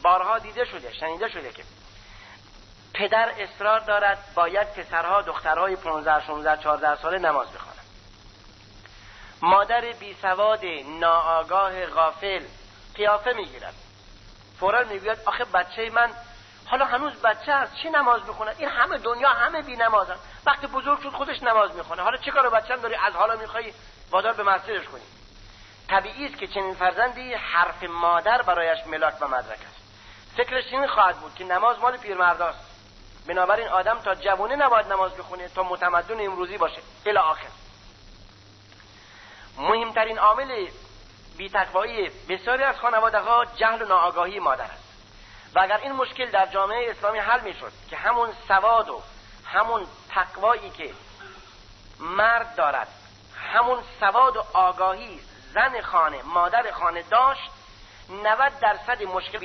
بارها دیده شده، شنیده شده که پدر اصرار دارد باید پسرها دخترهای 15 16 14 ساله نماز بخوانند. مادر بی سواد ناآگاه غافل قیافه میگیرد، فوراً میگوید آخه بچه من حالا هنوز بچه است چی نماز میخونه؟ این همه دنیا همه بی نمازن، وقتی بزرگ شد خودش نماز میخونه، حالا چه کار بچه‌م داری از حالا میخوای وادار به مسجدش کنی؟ طبیعی است که چنین فرزندی حرف مادر برایش ملاک و مدرک است. فکرش این خواهد بود که نماز مال پیرمرداست، بنابراین آدم تا جوانی نباید نماز بخونه تا متمدن امروزی باشه الی آخر. مهمترین عامل بی‌تقوایی بسیاری از خانواده‌ها جهل و ناآگاهی مادر است و اگر این مشکل در جامعه اسلامی حل می‌شد که همون سواد و همون تقوایی که مرد دارد، همون سواد و آگاهی زن خانه مادر خانه داشت، 90% مشکل